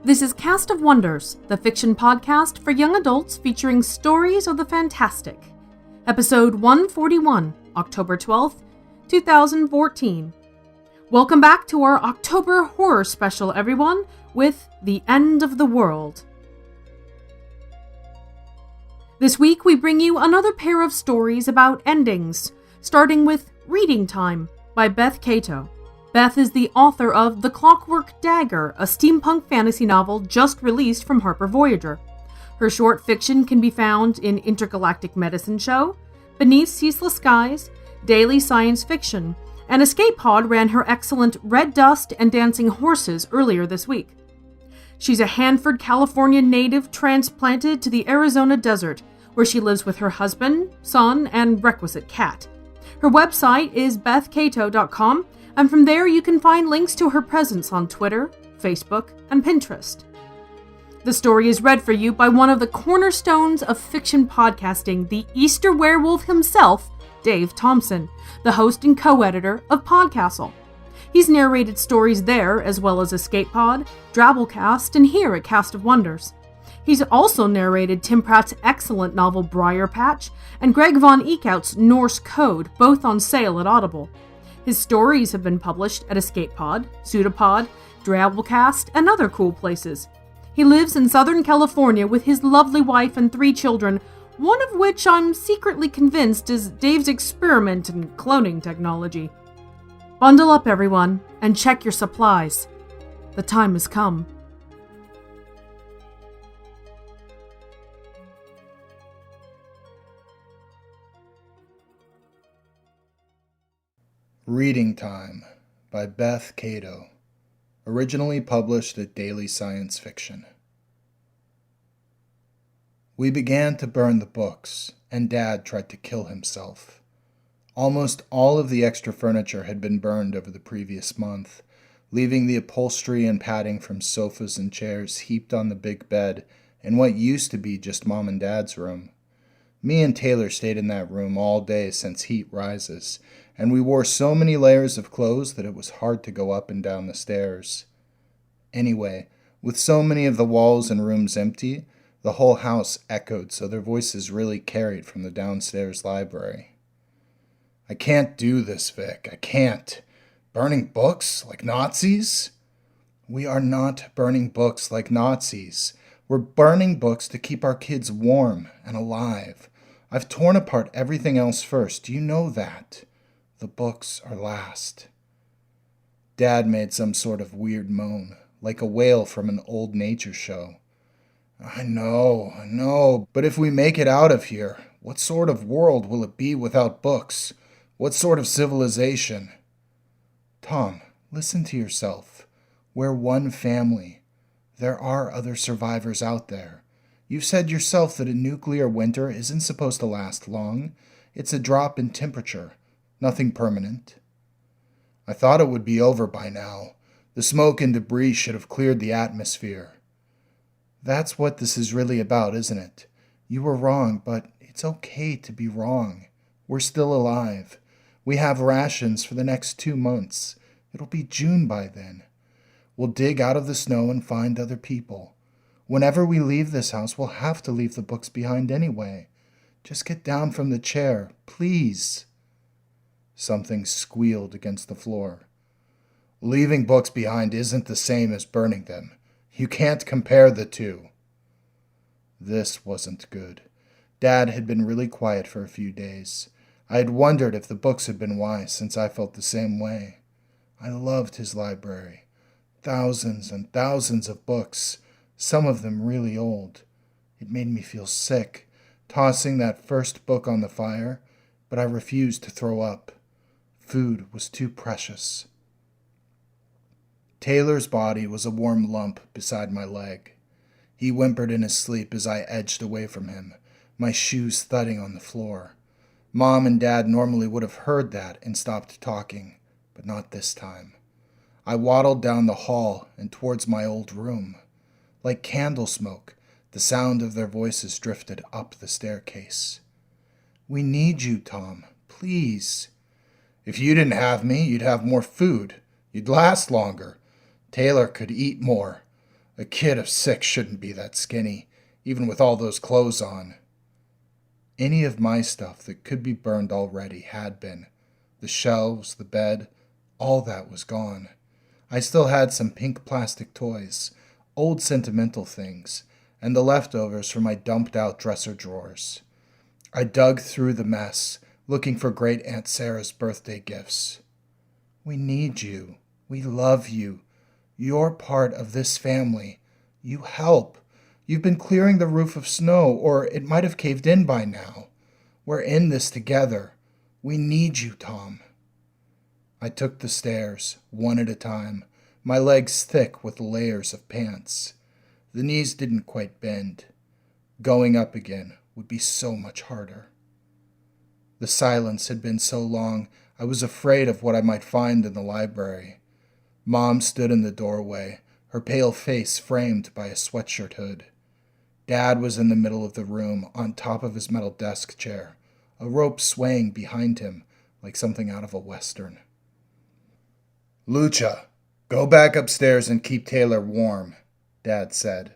This is Cast of Wonders, the fiction podcast for young adults featuring stories of the fantastic. Episode 141, October 12th, 2014. Welcome back to our October horror special, everyone, with The End of the World. This week we bring you another pair of stories about endings, starting with Reading Time by Beth Cato. Beth is the author of The Clockwork Dagger, a steampunk fantasy novel just released from Harper Voyager. Her short fiction can be found in Intergalactic Medicine Show, Beneath Ceaseless Skies, Daily Science Fiction, and Escape Pod ran her excellent Red Dust and Dancing Horses earlier this week. She's a Hanford, California native transplanted to the Arizona desert, where she lives with her husband, son, and requisite cat. Her website is bethcato.com, and from there you can find links to her presence on Twitter, Facebook, and Pinterest. The story is read for you by one of the cornerstones of fiction podcasting, the Easter werewolf himself, Dave Thompson, the host and co-editor of Podcastle. He's narrated stories there, as well as Escape Pod, Drabblecast, and here at Cast of Wonders. He's also narrated Tim Pratt's excellent novel Briar Patch, and Greg Von Eekhout's Norse Code, both on sale at Audible. His stories have been published at Escape Pod, Pseudopod, Drabblecast, and other cool places. He lives in Southern California with his lovely wife and 3 children, one of which I'm secretly convinced is Dave's experiment in cloning technology. Bundle up, everyone, and check your supplies. The time has come. Reading Time by Beth Cato, originally published at Daily Science Fiction. We began to burn the books, and Dad tried to kill himself. Almost all of the extra furniture had been burned over the previous month, leaving the upholstery and padding from sofas and chairs heaped on the big bed in what used to be just Mom and Dad's room. Me and Taylor stayed in that room all day since heat rises, and we wore so many layers of clothes that it was hard to go up and down the stairs. Anyway, with so many of the walls and rooms empty, the whole house echoed so their voices really carried from the downstairs library. I can't do this, Vic. I can't. Burning books like Nazis? We are not burning books like Nazis. We're burning books to keep our kids warm and alive. I've torn apart everything else first. Do you know that? The books are last. Dad made some sort of weird moan, like a whale from an old nature show. I know, but if we make it out of here, what sort of world will it be without books? What sort of civilization? Tom, listen to yourself. We're one family. There are other survivors out there. You've said yourself that a nuclear winter isn't supposed to last long. It's a drop in temperature. Nothing permanent. I thought it would be over by now. The smoke and debris should have cleared the atmosphere. That's what this is really about, isn't it? You were wrong, but it's okay to be wrong. We're still alive. We have rations for the next 2 months. It'll be June by then. We'll dig out of the snow and find other people. Whenever we leave this house, we'll have to leave the books behind anyway. Just get down from the chair, please. Something squealed against the floor. Leaving books behind isn't the same as burning them. You can't compare the two. This wasn't good. Dad had been really quiet for a few days. I had wondered if the books had been wise, since I felt the same way. I loved his library. Thousands and thousands of books, some of them really old. It made me feel sick, tossing that first book on the fire, but I refused to throw up. Food was too precious. Taylor's body was a warm lump beside my leg. He whimpered in his sleep as I edged away from him, my shoes thudding on the floor. Mom and Dad normally would have heard that and stopped talking, but not this time. I waddled down the hall and towards my old room. Like candle smoke, the sound of their voices drifted up the staircase. We need you, Tom. Please. If you didn't have me, you'd have more food. You'd last longer. Taylor could eat more. A kid of 6 shouldn't be that skinny, even with all those clothes on. Any of my stuff that could be burned already had been. The shelves, the bed, all that was gone. I still had some pink plastic toys, old sentimental things, and the leftovers from my dumped-out dresser drawers. I dug through the mess, looking for Great Aunt Sarah's birthday gifts. We need you. We love you. You're part of this family. You help. You've been clearing the roof of snow, or it might have caved in by now. We're in this together. We need you, Tom. I took the stairs, one at a time, my legs thick with layers of pants. The knees didn't quite bend. Going up again would be so much harder. The silence had been so long, I was afraid of what I might find in the library. Mom stood in the doorway, her pale face framed by a sweatshirt hood. Dad was in the middle of the room, on top of his metal desk chair, a rope swaying behind him like something out of a western. Lucha, go back upstairs and keep Taylor warm, Dad said.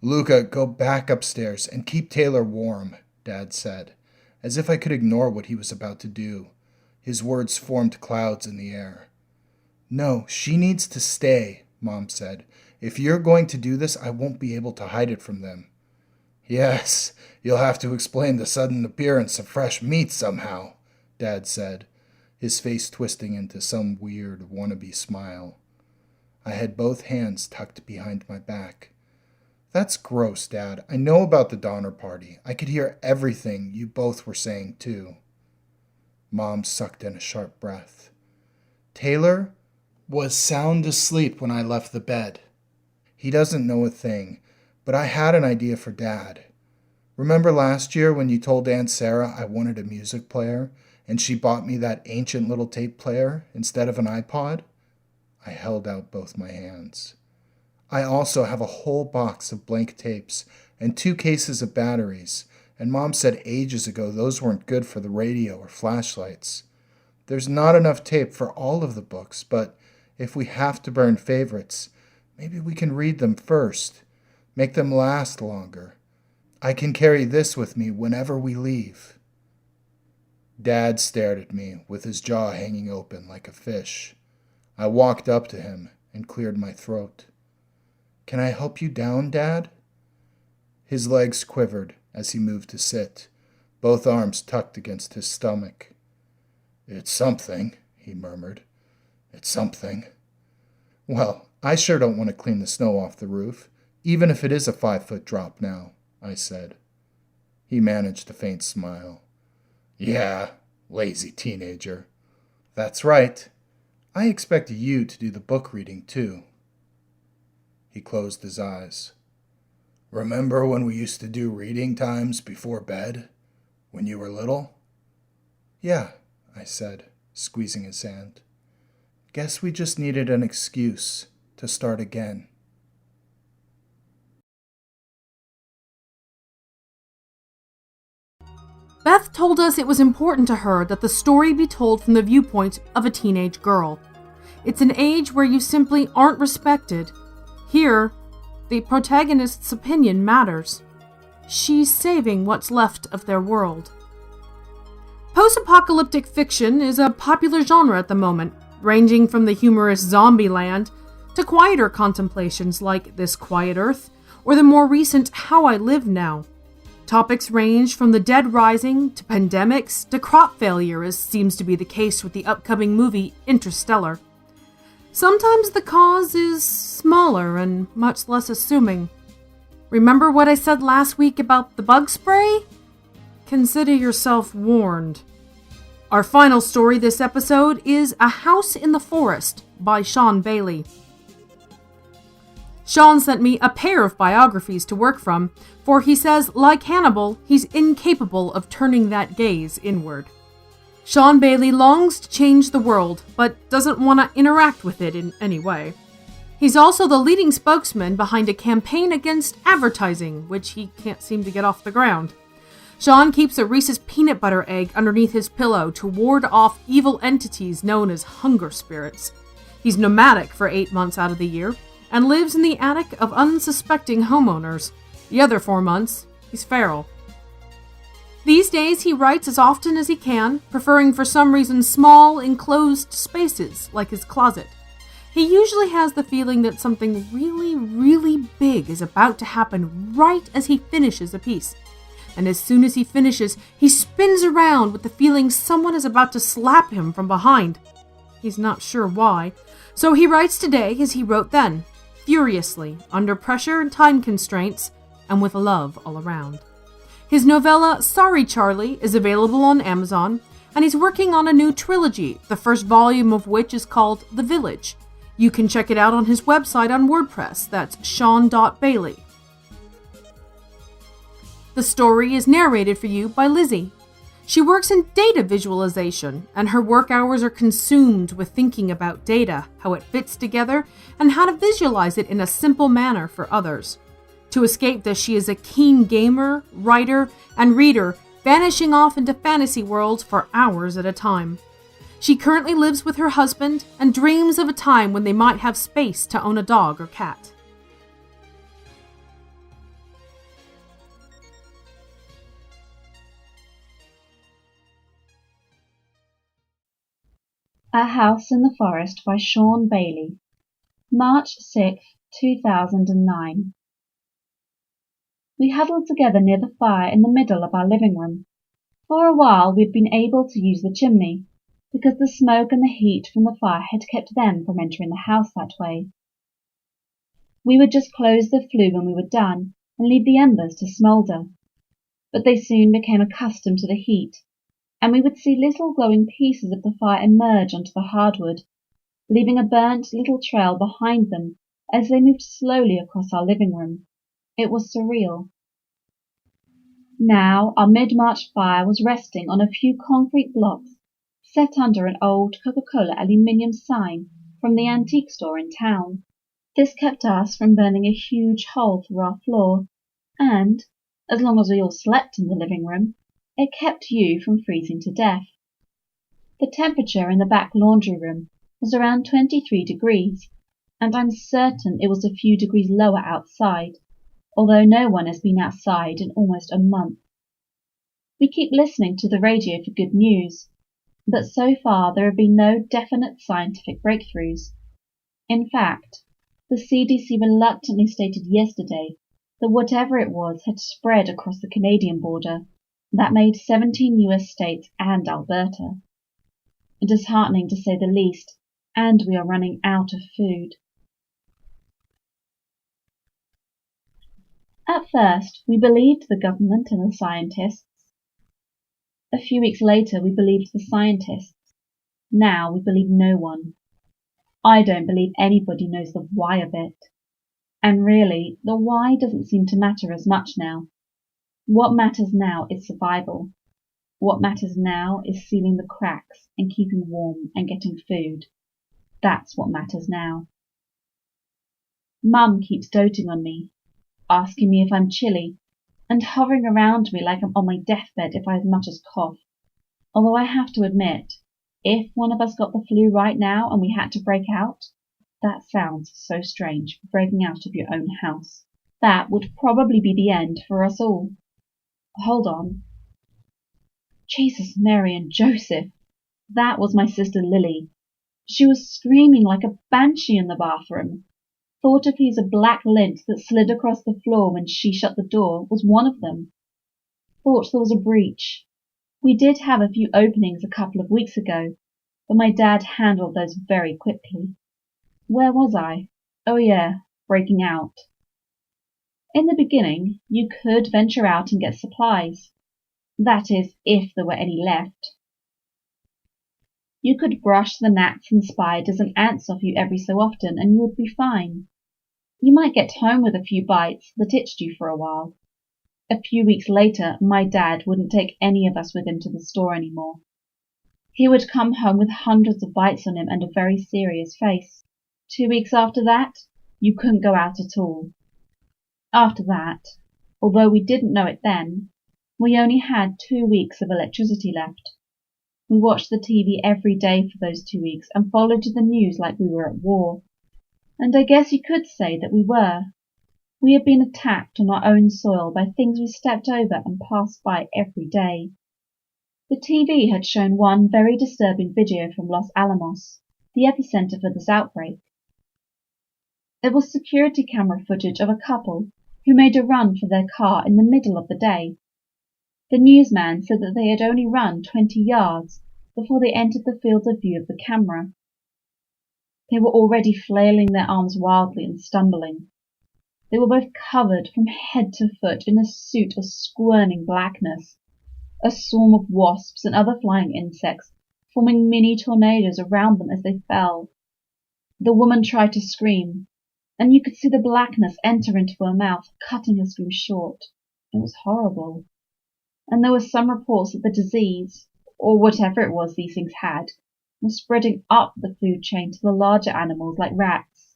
Luca, go back upstairs and keep Taylor warm, Dad said, as if I could ignore what he was about to do. His words formed clouds in the air. No, she needs to stay, Mom said. If you're going to do this, I won't be able to hide it from them. Yes, you'll have to explain the sudden appearance of fresh meat somehow, Dad said, his face twisting into some weird wannabe smile. I had both hands tucked behind my back. That's gross, Dad. I know about the Donner Party. I could hear everything you both were saying, too. Mom sucked in a sharp breath. Taylor was sound asleep when I left the bed. He doesn't know a thing, but I had an idea for Dad. Remember last year when you told Aunt Sarah I wanted a music player, and she bought me that ancient little tape player instead of an iPod? I held out both my hands. I also have a whole box of blank tapes and 2 cases of batteries, and Mom said ages ago those weren't good for the radio or flashlights. There's not enough tape for all of the books, but if we have to burn favorites, maybe we can read them first, make them last longer. I can carry this with me whenever we leave. Dad stared at me with his jaw hanging open like a fish. I walked up to him and cleared my throat. Can I help you down, Dad? His legs quivered as he moved to sit, both arms tucked against his stomach. It's something, he murmured. It's something. Well, I sure don't want to clean the snow off the roof, even if it is a 5-foot drop now, I said. He managed a faint smile. Yeah, lazy teenager. That's right. I expect you to do the book reading, too. He closed his eyes. Remember when we used to do reading times before bed, when you were little? Yeah, I said, squeezing his hand. Guess we just needed an excuse to start again. Beth told us it was important to her that the story be told from the viewpoint of a teenage girl. It's an age where you simply aren't respected. Here, the protagonist's opinion matters. She's saving what's left of their world. Post-apocalyptic fiction is a popular genre at the moment, ranging from the humorous Zombieland to quieter contemplations like This Quiet Earth, or the more recent How I Live Now. Topics range from the dead rising to pandemics to crop failure, as seems to be the case with the upcoming movie Interstellar. Sometimes the cause is smaller and much less assuming. Remember what I said last week about the bug spray? Consider yourself warned. Our final story this episode is A House in the Forest by Sean Bailey. Sean sent me a pair of biographies to work from, for he says, like Hannibal, he's incapable of turning that gaze inward. Sean Bailey longs to change the world, but doesn't want to interact with it in any way. He's also the leading spokesman behind a campaign against advertising, which he can't seem to get off the ground. Sean keeps a Reese's peanut butter egg underneath his pillow to ward off evil entities known as hunger spirits. He's nomadic for 8 months out of the year, and lives in the attic of unsuspecting homeowners. The other 4 months, he's feral. These days, he writes as often as he can, preferring for some reason small, enclosed spaces like his closet. He usually has the feeling that something really, really big is about to happen right as he finishes a piece. And as soon as he finishes, he spins around with the feeling someone is about to slap him from behind. He's not sure why, so he writes today as he wrote then, furiously, under pressure and time constraints, and with love all around. His novella, Sorry Charlie, is available on Amazon, and he's working on a new trilogy, the first volume of which is called The Village. You can check it out on his website on WordPress, that's Sean.Bailey. The story is narrated for you by Lizzie. She works in data visualization, and her work hours are consumed with thinking about data, how it fits together, and how to visualize it in a simple manner for others. To escape this, she is a keen gamer, writer, and reader, vanishing off into fantasy worlds for hours at a time. She currently lives with her husband and dreams of a time when they might have space to own a dog or cat. A House in the Forest by Sean Bailey. March 6, 2009. We huddled together near the fire in the middle of our living room. For a while we'd been able to use the chimney, because the smoke and the heat from the fire had kept them from entering the house that way. We would just close the flue when we were done and leave the embers to smoulder. But they soon became accustomed to the heat, and we would see little glowing pieces of the fire emerge onto the hardwood, leaving a burnt little trail behind them as they moved slowly across our living room. It was surreal. Now our mid-March fire was resting on a few concrete blocks set under an old Coca-Cola aluminium sign from the antique store in town. This kept us from burning a huge hole through our floor, and, as long as we all slept in the living room, it kept you from freezing to death. The temperature in the back laundry room was around 23 degrees, and I'm certain it was a few degrees lower outside, although no one has been outside in almost a month. We keep listening to the radio for good news, but so far there have been no definite scientific breakthroughs. In fact, the CDC reluctantly stated yesterday that whatever it was had spread across the Canadian border. That made 17 US states and Alberta. Disheartening to say the least, and we are running out of food. At first, we believed the government and the scientists. A few weeks later, we believed the scientists. Now we believe no one. I don't believe anybody knows the why of it. And really, the why doesn't seem to matter as much now. What matters now is survival. What matters now is sealing the cracks and keeping warm and getting food. That's what matters now. Mum keeps doting on me, asking me if I'm chilly, and hovering around me like I'm on my deathbed if I as much as cough. Although I have to admit, if one of us got the flu right now and we had to break out, that sounds so strange, breaking out of your own house. That would probably be the end for us all. Hold on. Jesus, Mary, and Joseph. That was my sister Lily. She was screaming like a banshee in the bathroom. Thought a piece of black lint that slid across the floor when she shut the door was one of them. Thought there was a breach. We did have a few openings a couple of weeks ago, but my dad handled those very quickly. Where was I? Oh yeah, breaking out. In the beginning, you could venture out and get supplies. That is, if there were any left. You could brush the gnats and spiders and ants off you every so often, and you would be fine. You might get home with a few bites that itched you for a while. A few weeks later, my dad wouldn't take any of us with him to the store anymore. He would come home with hundreds of bites on him and a very serious face. 2 weeks after that, you couldn't go out at all. After that, although we didn't know it then, we only had 2 weeks of electricity left. We watched the TV every day for those 2 weeks and followed the news like we were at war. And I guess you could say that we were. We had been attacked on our own soil by things we stepped over and passed by every day. The TV had shown one very disturbing video from Los Alamos, the epicenter for this outbreak. It was security camera footage of a couple who made a run for their car in the middle of the day. The newsman said that they had only run 20 yards before they entered the field of view of the camera. They were already flailing their arms wildly and stumbling. They were both covered from head to foot in a suit of squirming blackness, a swarm of wasps and other flying insects forming mini tornadoes around them as they fell. The woman tried to scream, and you could see the blackness enter into her mouth, cutting her scream short. It was horrible. And there were some reports that the disease, or whatever it was these things had, was spreading up the food chain to the larger animals like rats.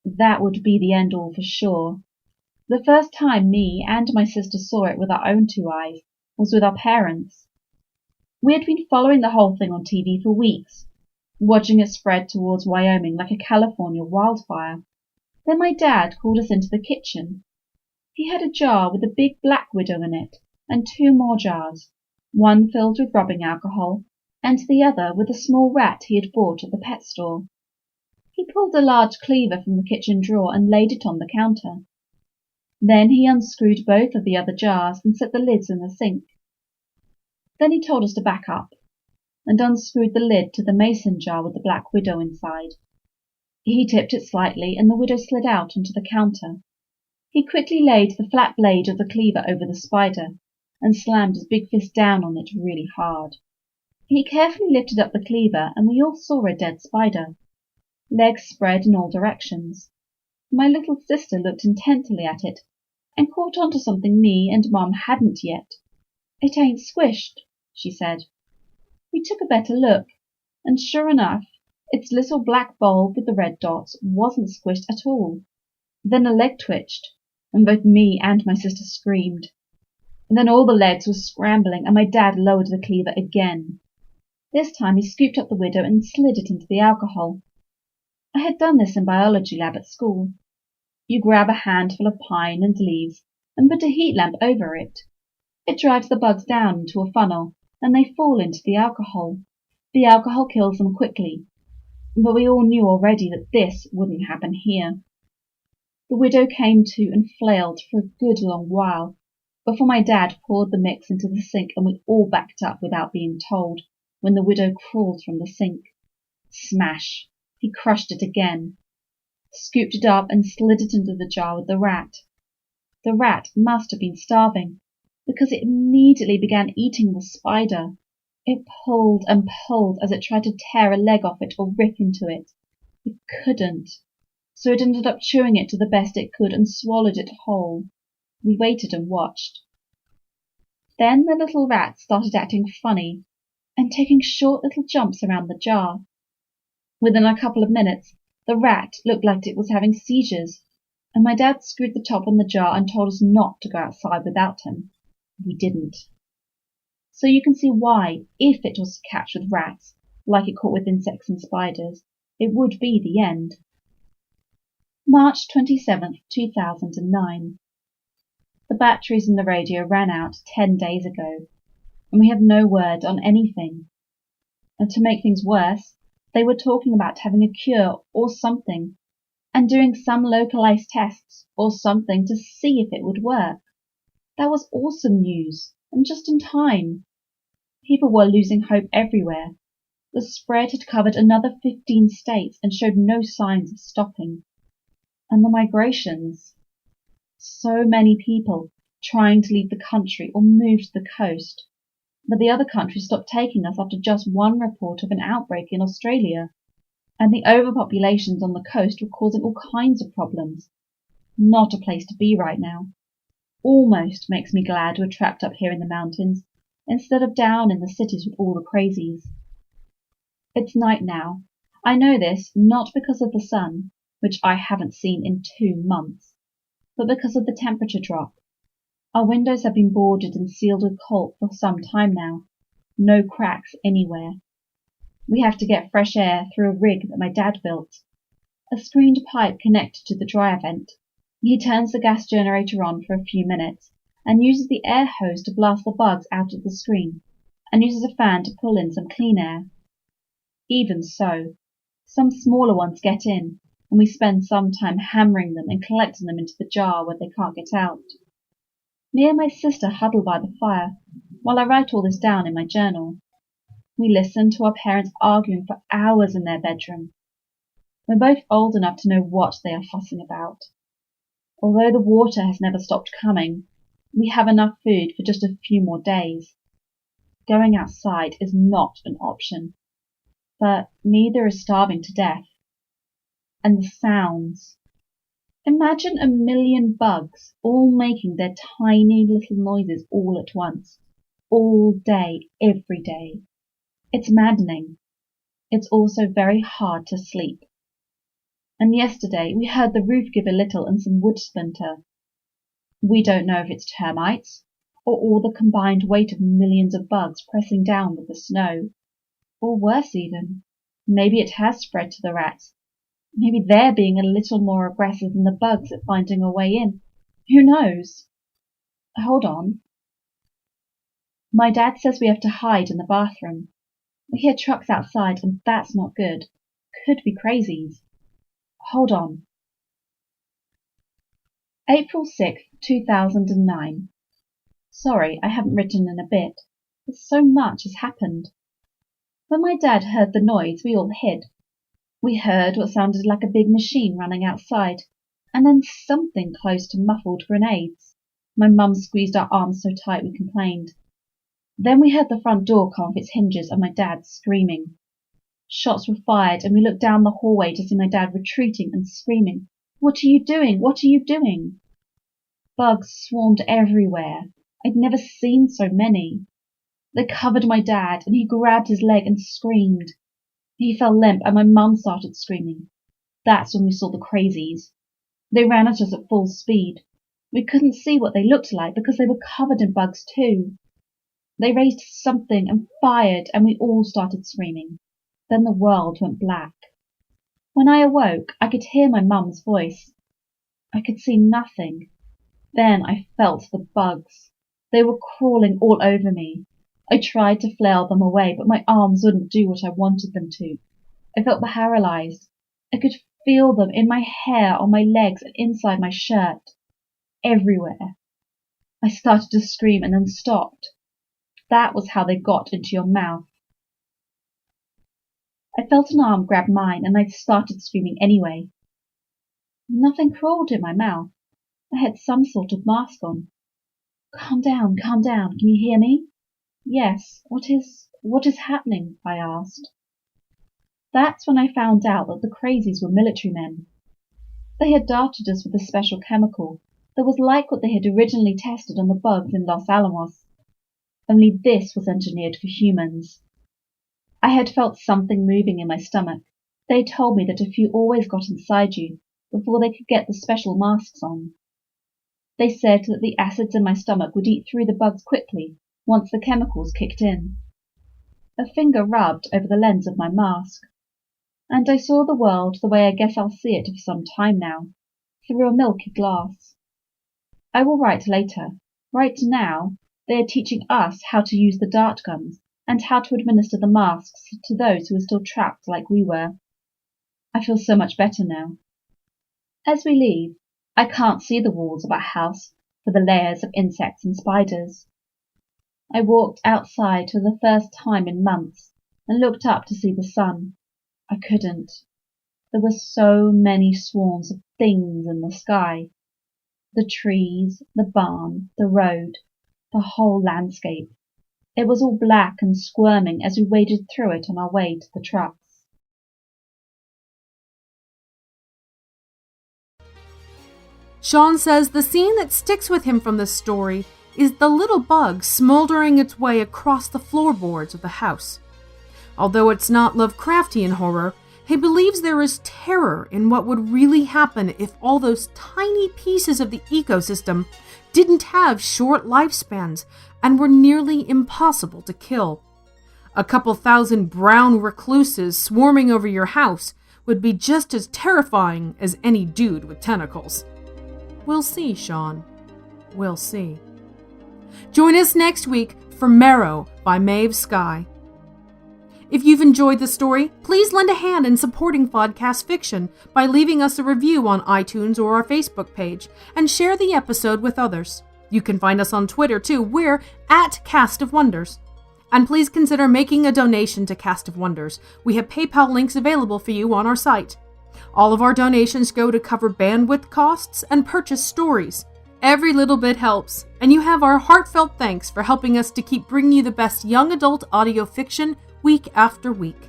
That would be the end all for sure. The first time me and my sister saw it with our own 2 eyes was with our parents. We had been following the whole thing on TV for weeks, watching it spread towards Wyoming like a California wildfire. Then my dad called us into the kitchen. He had a jar with a big black widow in it, and 2 more jars, one filled with rubbing alcohol, and the other with a small rat he had bought at the pet store. He pulled a large cleaver from the kitchen drawer and laid it on the counter. Then he unscrewed both of the other jars and set the lids in the sink. Then he told us to back up, and unscrewed the lid to the mason jar with the black widow inside. He tipped it slightly, and the widow slid out onto the counter. He quickly laid the flat blade of the cleaver over the spider, and slammed his big fist down on it really hard. He carefully lifted up the cleaver, and we all saw a dead spider. Legs spread in all directions. My little sister looked intently at it, and caught on to something me and Mum hadn't yet. "It ain't squished," she said. We took a better look, and sure enough, its little black bulb with the red dots wasn't squished at all. Then a leg twitched, and both me and my sister screamed. And then all the legs were scrambling, and my dad lowered the cleaver again. This time he scooped up the widow and slid it into the alcohol. I had done this in biology lab at school. You grab a handful of pine and leaves and put a heat lamp over it. It drives the bugs down into a funnel, and they fall into the alcohol. The alcohol kills them quickly, but we all knew already that this wouldn't happen here. The widow came to and flailed for a good long while, before my dad poured the mix into the sink and we all backed up without being told, when the widow crawled from the sink. Smash! He crushed it again, scooped it up and slid it into the jar with the rat. The rat must have been starving, because it immediately began eating the spider. It pulled and pulled as it tried to tear a leg off it or rip into it. It couldn't, so it ended up chewing it to the best it could and swallowed it whole. We waited and watched. Then the little rat started acting funny and taking short little jumps around the jar. Within a couple of minutes, the rat looked like it was having seizures, and my dad screwed the top on the jar and told us not to go outside without him. We didn't. So you can see why, if it was to catch with rats, like it caught with insects and spiders, it would be the end. March 27th, 2009. The batteries in the radio ran out 10 days ago, and we have no word on anything. And to make things worse, they were talking about having a cure or something, and doing some localized tests or something to see if it would work. That was awesome news, and just in time. People were losing hope everywhere. The spread had covered another 15 states and showed no signs of stopping. And the migrations. So many people trying to leave the country or move to the coast. But the other countries stopped taking us after just one report of an outbreak in Australia. And the overpopulations on the coast were causing all kinds of problems. Not a place to be right now. Almost makes me glad we're trapped up here in the mountains, instead of down in the cities with all the crazies. It's night now. I know this not because of the sun, which I haven't seen in 2 months, but because of the temperature drop. Our windows have been boarded and sealed with caulk for some time now. No cracks anywhere. We have to get fresh air through a rig that my dad built. a screened pipe connected to the dryer vent. He turns the gas generator on for a few minutes and uses the air hose to blast the bugs out of the screen, and uses a fan to pull in some clean air. Even so, some smaller ones get in, and we spend some time hammering them and collecting them into the jar where they can't get out. Me and my sister huddle by the fire while I write all this down in my journal. We listen to our parents arguing for hours in their bedroom. We're both old enough to know what they are fussing about. Although the water has never stopped coming, we have enough food for just a few more days. Going outside is not an option, but neither is starving to death. And the sounds. Imagine 1,000,000 bugs all making their tiny little noises all at once, all day, every day. It's maddening. It's also very hard to sleep. And yesterday we heard the roof give a little and some wood splinter. We don't know if it's termites, or all the combined weight of millions of bugs pressing down with the snow. Or worse even, maybe it has spread to the rats. Maybe they're being a little more aggressive than the bugs at finding a way in. Who knows? Hold on. My dad says we have to hide in the bathroom. We hear trucks outside, and that's not good. Could be crazies. Hold on. April 6th, 2009. Sorry, I haven't written in a bit. But so much has happened. When my dad heard the noise, we all hid. We heard what sounded like a big machine running outside, and then something close to muffled grenades. My mum squeezed our arms so tight we complained. Then we heard the front door come off its hinges and my dad screaming. Shots were fired, and we looked down the hallway to see my dad retreating and screaming, "What are you doing? What are you doing?" Bugs swarmed everywhere. I'd never seen so many. They covered my dad, and he grabbed his leg and screamed. He fell limp, and my mum started screaming. That's when we saw the crazies. They ran at us at full speed. We couldn't see what they looked like because they were covered in bugs too. They raised something and fired, and we all started screaming. Then the world went black. When I awoke, I could hear my mum's voice. I could see nothing. Then I felt the bugs. They were crawling all over me. I tried to flail them away, but my arms wouldn't do what I wanted them to. I felt paralyzed. I could feel them in my hair, on my legs, and inside my shirt. Everywhere. I started to scream and then stopped. That was how they got into your mouth. I felt an arm grab mine, and I started screaming anyway. Nothing crawled in my mouth. I had some sort of mask on. Calm down, calm down. Can you hear me? Yes. What is happening? I asked. That's when I found out that the crazies were military men. They had darted us with a special chemical that was like what they had originally tested on the bugs in Los Alamos. Only this was engineered for humans. I had felt something moving in my stomach. They told me that a few always got inside you before they could get the special masks on. They said that the acids in my stomach would eat through the bugs quickly once the chemicals kicked in. A finger rubbed over the lens of my mask, and I saw the world the way I guess I'll see it for some time now, through a milky glass. I will write later. Right now, they are teaching us how to use the dart guns and how to administer the masks to those who are still trapped like we were. I feel so much better now. As we leave, I can't see the walls of our house for the layers of insects and spiders. I walked outside for the first time in months and looked up to see the sun. I couldn't. There were so many swarms of things in the sky. The trees, the barn, the road, the whole landscape. It was all black and squirming as we waded through it on our way to the trucks. Sean says the scene that sticks with him from this story is the little bug smoldering its way across the floorboards of the house. Although it's not Lovecraftian horror, he believes there is terror in what would really happen if all those tiny pieces of the ecosystem didn't have short lifespans and were nearly impossible to kill. A couple thousand brown recluses swarming over your house would be just as terrifying as any dude with tentacles. We'll see, Sean. We'll see. Join us next week for Marrow by Maeve Skye. If you've enjoyed the story, please lend a hand in supporting Podcast Fiction by leaving us a review on iTunes or our Facebook page, and share the episode with others. You can find us on Twitter too. We're at Cast of Wonders. And please consider making a donation to Cast of Wonders. We have PayPal links available for you on our site. All of our donations go to cover bandwidth costs and purchase stories. Every little bit helps, and you have our heartfelt thanks for helping us to keep bringing you the best young adult audio fiction week after week.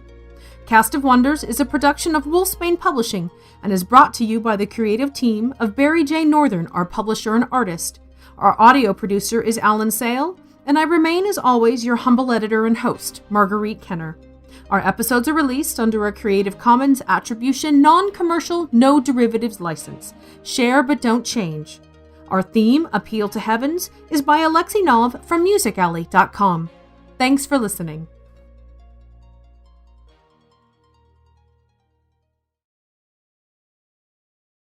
Cast of Wonders is a production of Wolfsbane Publishing and is brought to you by the creative team of Barry J. Northern, our publisher and artist. Our audio producer is Alan Sale, and I remain, as always, your humble editor and host, Marguerite Kenner. Our episodes are released under a Creative Commons Attribution, Non-Commercial, No Derivatives license. Share but don't change. Our theme, Appeal to Heavens, is by Alexei Nov from MusicAlley.com. Thanks for listening.